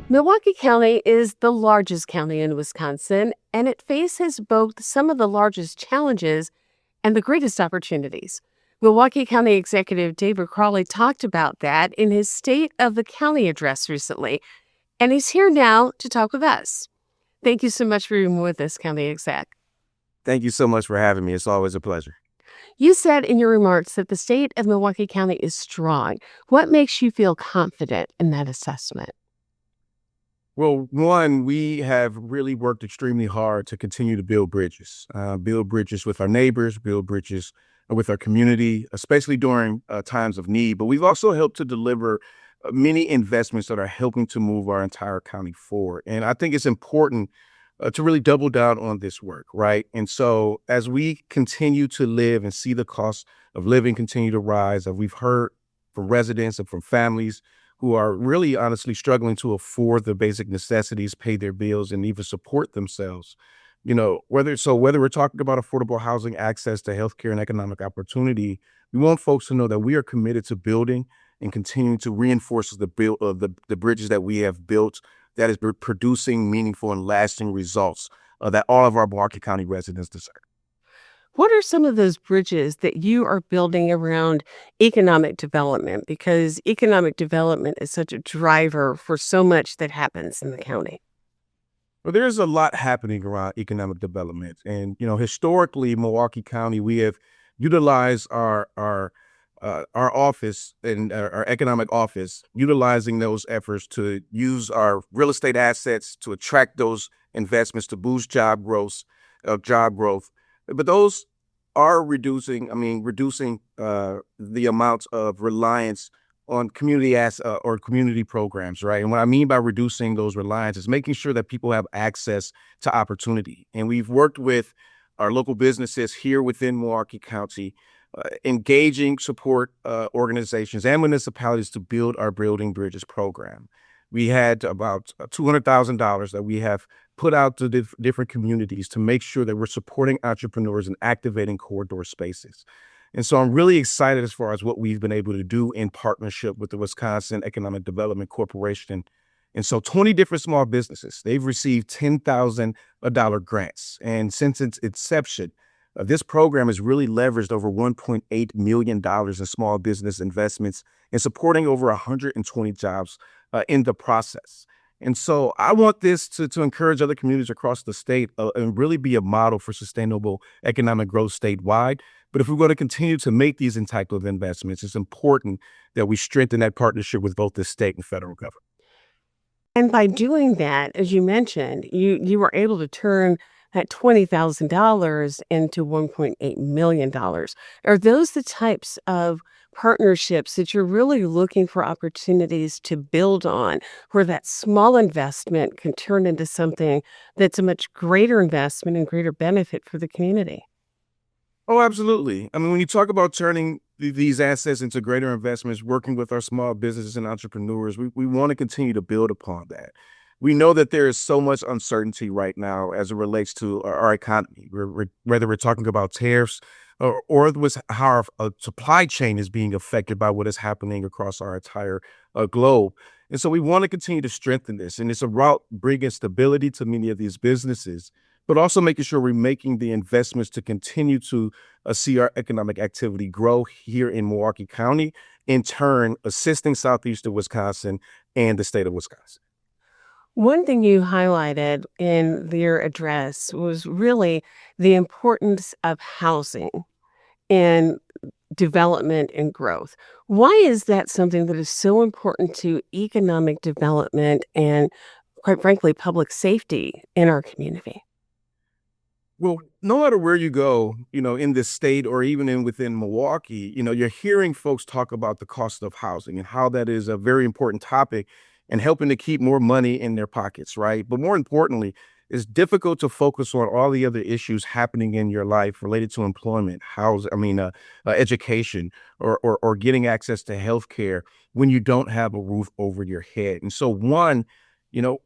Milwaukee County is the largest county in Wisconsin, and it faces both some of the largest challenges and the greatest opportunities. Milwaukee County Executive David Crowley talked about that in his State of the County address recently, and he's here now to talk with us. Thank you so much for being with us, County Exec. Thank you so much for having me. It's always a pleasure. You said in your remarks that the state of Milwaukee County is strong. What makes you feel confident in that assessment? Well, one, we have really worked extremely hard to continue to build bridges with our neighbors, build bridges with our community, especially during times of need. But we've also helped to deliver many investments that are helping to move our entire county forward. And I think it's important to really double down on this work, right? And so as we continue to live and see the cost of living continue to rise, we've heard from residents and from families who are really honestly struggling to afford the basic necessities, pay their bills, and even support themselves. Whether we're talking about affordable housing, access to healthcare, and economic opportunity, we want folks to know that we are committed to building and continuing to reinforce the bridges that we have built that is producing meaningful and lasting results that all of our Milwaukee County residents deserve. What are some of those bridges that you are building around economic development? Because economic development is such a driver for so much that happens in the county. Well, there's a lot happening around economic development, and historically, Milwaukee County, we have utilized our office and our economic office, utilizing those efforts to use our real estate assets to attract those investments to boost job growth. But those are reducing the amount of reliance on community programs, right? And what I mean by reducing those reliance is making sure that people have access to opportunity. And we've worked with our local businesses here within Milwaukee County, engaging support organizations and municipalities to build our Building Bridges program. We had about $200,000 that we have put out to different communities to make sure that we're supporting entrepreneurs and activating corridor spaces. And so I'm really excited as far as what we've been able to do in partnership with the Wisconsin Economic Development Corporation. And so 20 different small businesses, they've received $10,000 grants. And since its inception, this program has really leveraged over $1.8 million in small business investments and supporting over 120 jobs in the process. And so I want this to encourage other communities across the state and really be a model for sustainable economic growth statewide. But if we're going to continue to make these type of investments, it's important that we strengthen that partnership with both the state and federal government. And by doing that, as you mentioned, you were able to turn that $20,000 into $1.8 million. Are those the types of partnerships that you're really looking for opportunities to build on, where that small investment can turn into something that's a much greater investment and greater benefit for the community? Oh, absolutely. I mean, when you talk about turning these assets into greater investments, working with our small businesses and entrepreneurs, we want to continue to build upon that. We know that there is so much uncertainty right now as it relates to our economy, whether we're talking about tariffs or how our supply chain is being affected by what is happening across our entire globe. And so we want to continue to strengthen this. And it's about bringing stability to many of these businesses, but also making sure we're making the investments to continue to see our economic activity grow here in Milwaukee County, in turn, assisting Southeastern Wisconsin and the state of Wisconsin. One thing you highlighted in your address was really the importance of housing and development and growth. Why is that something that is so important to economic development and, quite frankly, public safety in our community? Well, no matter where you go, in this state or even within Milwaukee, you're hearing folks talk about the cost of housing and how that is a very important topic and helping to keep more money in their pockets, right? But more importantly, it's difficult to focus on all the other issues happening in your life related to employment, education, or getting access to healthcare when you don't have a roof over your head. And so,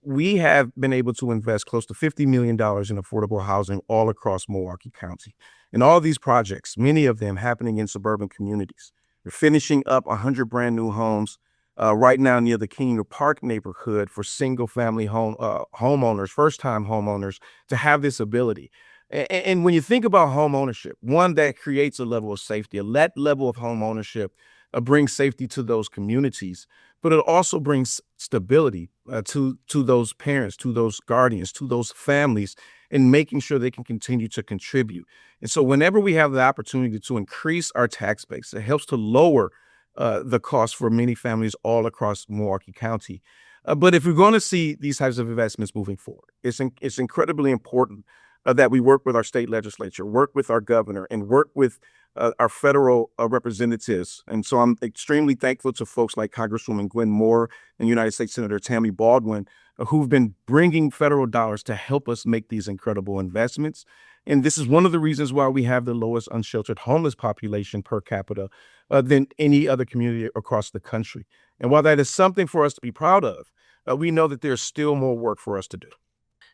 we have been able to invest close to $50 million in affordable housing all across Milwaukee County. And all these projects, many of them happening in suburban communities. We're finishing up 100 brand new homes right now near the King Park neighborhood for single-family homeowners, first-time homeowners, to have this ability. And when you think about home ownership, one that creates a level of safety, that level of home ownership brings safety to those communities, but it also brings stability to those parents, to those guardians, to those families, and making sure they can continue to contribute. And so, whenever we have the opportunity to increase our tax base, it helps to lower the cost for many families all across Milwaukee County. But if we're going to see these types of investments moving forward, it's incredibly important that we work with our state legislature, work with our governor, and work with our federal representatives. And so I'm extremely thankful to folks like Congresswoman Gwen Moore and United States Senator Tammy Baldwin, who've been bringing federal dollars to help us make these incredible investments. And this is one of the reasons why we have the lowest unsheltered homeless population per capita than any other community across the country. And while that is something for us to be proud of, we know that there's still more work for us to do.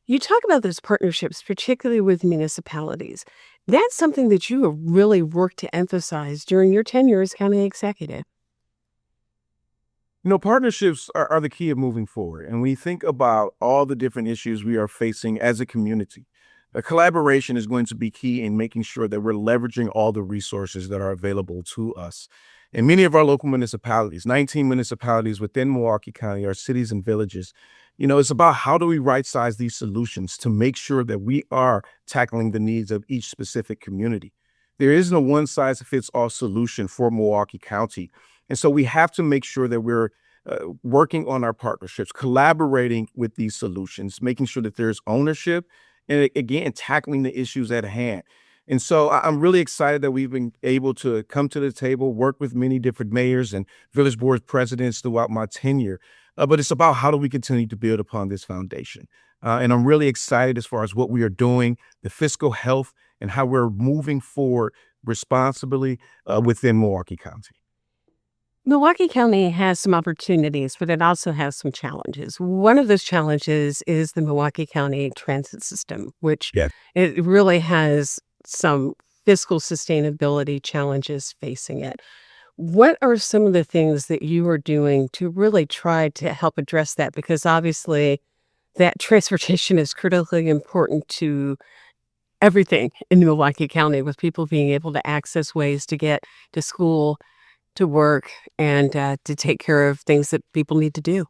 You talk about those partnerships, particularly with municipalities. That's something that you have really worked to emphasize during your tenure as county executive. Partnerships are the key of moving forward. And we think about all the different issues we are facing as a community. A collaboration is going to be key in making sure that we're leveraging all the resources that are available to us. And many of our local municipalities, 19 municipalities within Milwaukee County, our cities and villages, it's about how do we right size these solutions to make sure that we are tackling the needs of each specific community. There is no one size fits all solution for Milwaukee County. And so we have to make sure that we're working on our partnerships, collaborating with these solutions, making sure that there's ownership, and again, tackling the issues at hand. And so I'm really excited that we've been able to come to the table, work with many different mayors and village board presidents throughout my tenure. But it's about how do we continue to build upon this foundation. And I'm really excited as far as what we are doing, the fiscal health, and how we're moving forward responsibly within Milwaukee County. Milwaukee County has some opportunities, but it also has some challenges. One of those challenges is the Milwaukee County transit system, which Yes. it really has some fiscal sustainability challenges facing it. What are some of the things that you are doing to really try to help address that? Because obviously, that transportation is critically important to everything in Milwaukee County, with people being able to access ways to get to school, to work, and to take care of things that people need to do.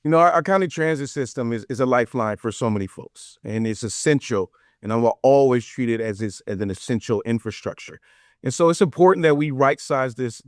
Our county transit system is a lifeline for so many folks, and it's essential. And I will always treat it as an essential infrastructure. And so it's important that we right size this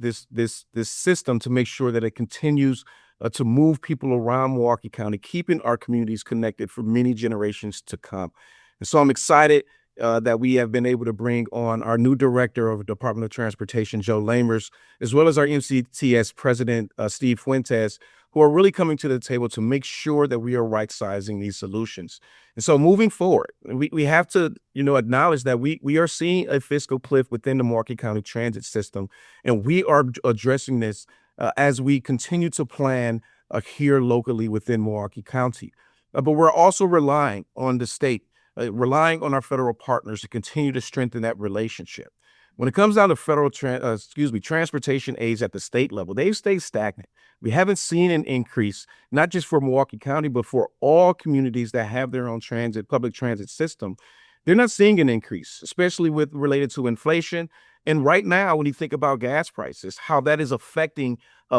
system to make sure that it continues to move people around Milwaukee County, keeping our communities connected for many generations to come. And so I'm excited that we have been able to bring on our new director of the Department of Transportation, Joe Lamers, as well as our MCTS president, Steve Fuentes, who are really coming to the table to make sure that we are right sizing these solutions. And so moving forward, we have to, acknowledge that we are seeing a fiscal cliff within the Milwaukee County transit system, and we are addressing this as we continue to plan here locally within Milwaukee County. But we're also relying on the state, relying on our federal partners to continue to strengthen that relationship. When it comes down to federal transportation aids at the state level, they've stayed stagnant. We haven't seen an increase, not just for Milwaukee County, but for all communities that have their own public transit system. They're not seeing an increase, especially related to inflation. And right now, when you think about gas prices, how that is affecting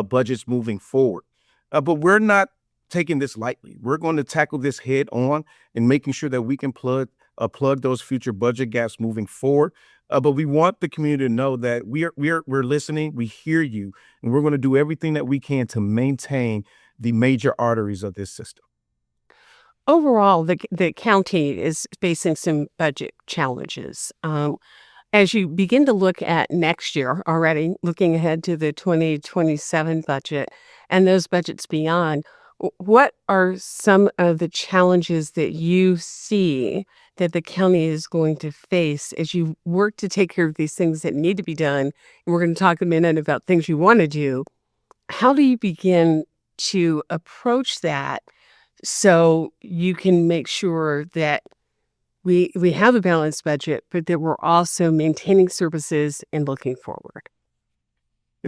budgets moving forward. But we're not taking this lightly. We're going to tackle this head on and making sure that we can plug those future budget gaps moving forward. But we want the community to know that we're listening, we hear you, and we're going to do everything that we can to maintain the major arteries of this system. Overall, the county is facing some budget challenges. As you begin to look at next year already, looking ahead to the 2027 budget and those budgets beyond, what are some of the challenges that you see that the county is going to face as you work to take care of these things that need to be done? And we're going to talk a minute about things you want to do. How do you begin to approach that so you can make sure that we have a balanced budget, but that we're also maintaining services and looking forward?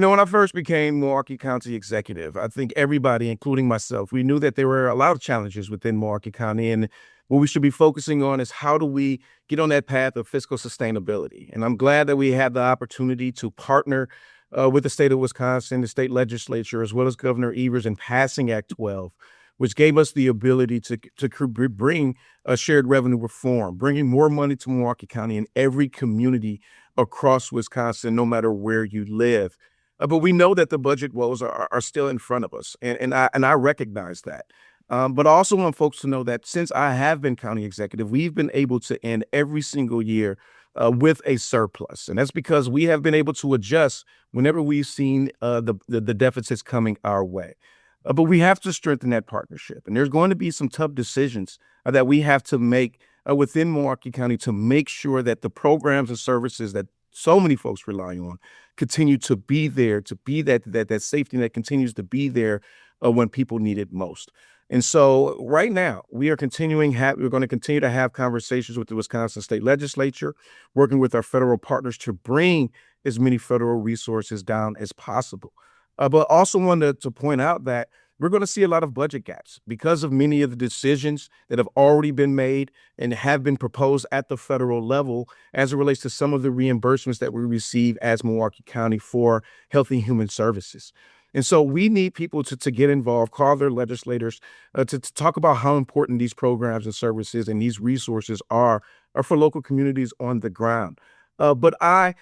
When I first became Milwaukee County executive, I think everybody, including myself, we knew that there were a lot of challenges within Milwaukee County. And what we should be focusing on is how do we get on that path of fiscal sustainability. And I'm glad that we had the opportunity to partner with the state of Wisconsin, the state legislature, as well as Governor Evers in passing Act 12, which gave us the ability to bring a shared revenue reform, bringing more money to Milwaukee County in every community across Wisconsin, no matter where you live. But we know that the budget woes are still in front of us, and I recognize that. But I also want folks to know that since I have been county executive, we've been able to end every single year with a surplus, and that's because we have been able to adjust whenever we've seen the deficits coming our way. But we have to strengthen that partnership, and there's going to be some tough decisions that we have to make within Milwaukee County to make sure that the programs and services that so many folks rely on continue to be there, to be that safety net continues to be there when people need it most. And so right now we're going to continue to have conversations with the Wisconsin State Legislature, working with our federal partners to bring as many federal resources down as possible. But also wanted to point out that we're going to see a lot of budget gaps because of many of the decisions that have already been made and have been proposed at the federal level as it relates to some of the reimbursements that we receive as Milwaukee County for Health and Human Services. And so we need people to get involved, call their legislators to talk about how important these programs and services and these resources are for local communities on the ground. But I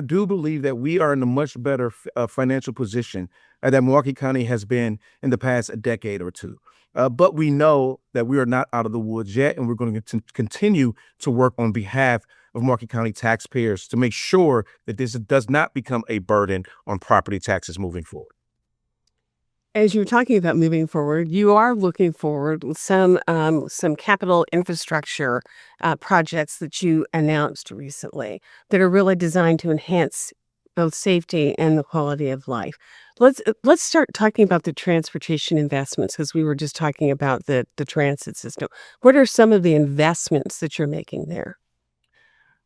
do believe that we are in a much better financial position that Milwaukee County has been in the past decade or two. But we know that we are not out of the woods yet, and we're going to continue to work on behalf of Milwaukee County taxpayers to make sure that this does not become a burden on property taxes moving forward. As you're talking about moving forward, you are looking forward with some capital infrastructure projects that you announced recently that are really designed to enhance both safety and the quality of life. Let's start talking about the transportation investments, because we were just talking about the transit system. What are some of the investments that you're making there?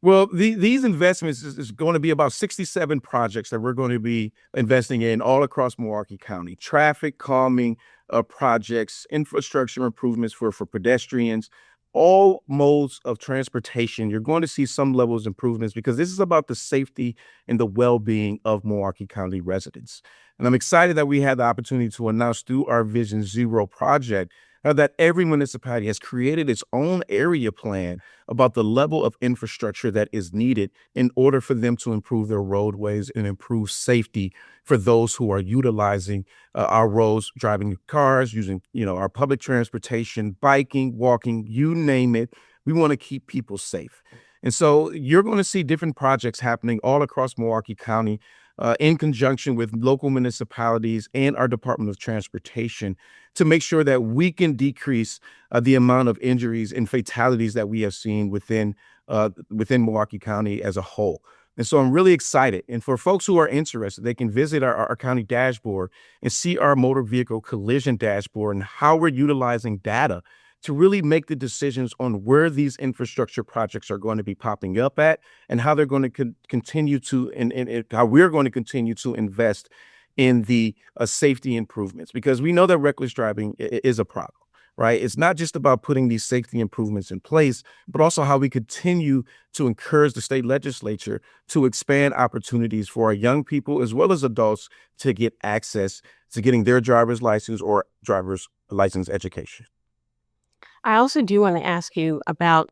Well, these investments is going to be about 67 projects that we're going to be investing in all across Milwaukee County. Traffic calming projects, infrastructure improvements for pedestrians, all modes of transportation. You're going to see some levels of improvements because this is about the safety and the well-being of Milwaukee County residents. And I'm excited that we had the opportunity to announce through our Vision Zero project that every municipality has created its own area plan about the level of infrastructure that is needed in order for them to improve their roadways and improve safety for those who are utilizing our roads, driving cars, using our public transportation, biking, walking, you name it. We want to keep people safe. And so you're going to see different projects happening all across Milwaukee County in conjunction with local municipalities and our Department of Transportation to make sure that we can decrease the amount of injuries and fatalities that we have seen within Milwaukee County as a whole. And so I'm really excited. And for folks who are interested, they can visit our county dashboard and see our motor vehicle collision dashboard and how we're utilizing data to really make the decisions on where these infrastructure projects are going to be popping up at and how they're going to continue to and how we're going to continue to invest in the safety improvements, because we know that reckless driving is a problem, right? It's not just about putting these safety improvements in place, but also how we continue to encourage the state legislature to expand opportunities for our young people as well as adults to get access to getting their driver's license or driver's license education. I also do want to ask you about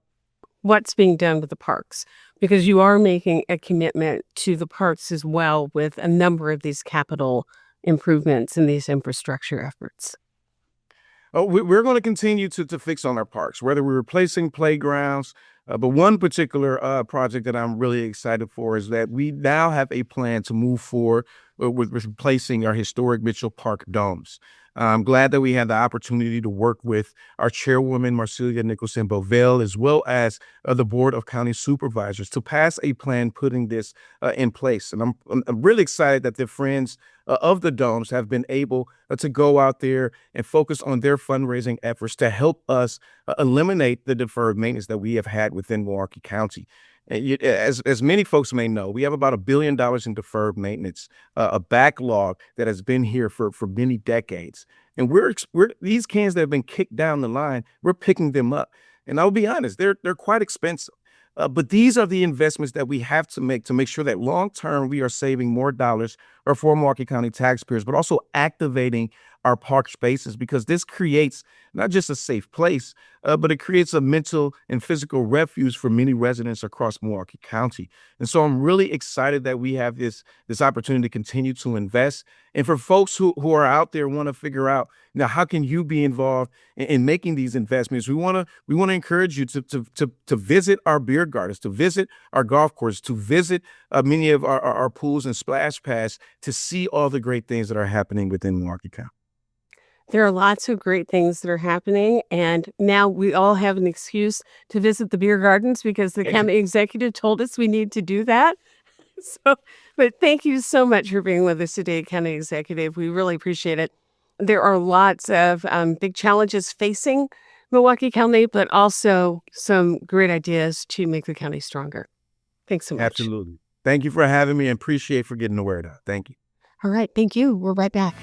what's being done with the parks, because you are making a commitment to the parks as well with a number of these capital improvements and these infrastructure efforts. Oh, we're going to continue to fix on our parks, whether we're replacing playgrounds. But one particular project that I'm really excited for is that we now have a plan to move forward with replacing our historic Mitchell Park domes. I'm glad that we had the opportunity to work with our chairwoman, Marcelia Nicholson Bovell, as well as the Board of County Supervisors to pass a plan putting this in place. And I'm really excited that the friends of the domes have been able to go out there and focus on their fundraising efforts to help us eliminate the deferred maintenance that we have had within Milwaukee County. And as many folks may know, we have about $1 billion in deferred maintenance, a backlog that has been here for many decades. And we're these cans that have been kicked down the line, we're picking them up. And I'll be honest, they're quite expensive. But these are the investments that we have to make sure that long term we are saving more dollars for Milwaukee County taxpayers, but also activating our park spaces, because this creates not just a safe place, but it creates a mental and physical refuge for many residents across Milwaukee County. And so I'm really excited that we have this opportunity to continue to invest. And for folks who are out there want to figure out, now, how can you be involved in making these investments? We want to encourage you to visit our beer gardens, to visit our golf courses, to visit many of our pools and splash pads, to see all the great things that are happening within Milwaukee County. There are lots of great things that are happening, and now we all have an excuse to visit the beer gardens because the county executive told us we need to do that. So, but thank you so much for being with us today, County Executive. We really appreciate it. There are lots of big challenges facing Milwaukee County, but also some great ideas to make the county stronger. Thanks so much. Absolutely. Thank you for having me, and appreciate for getting the word out. Thank you. All right. Thank you. We're right back.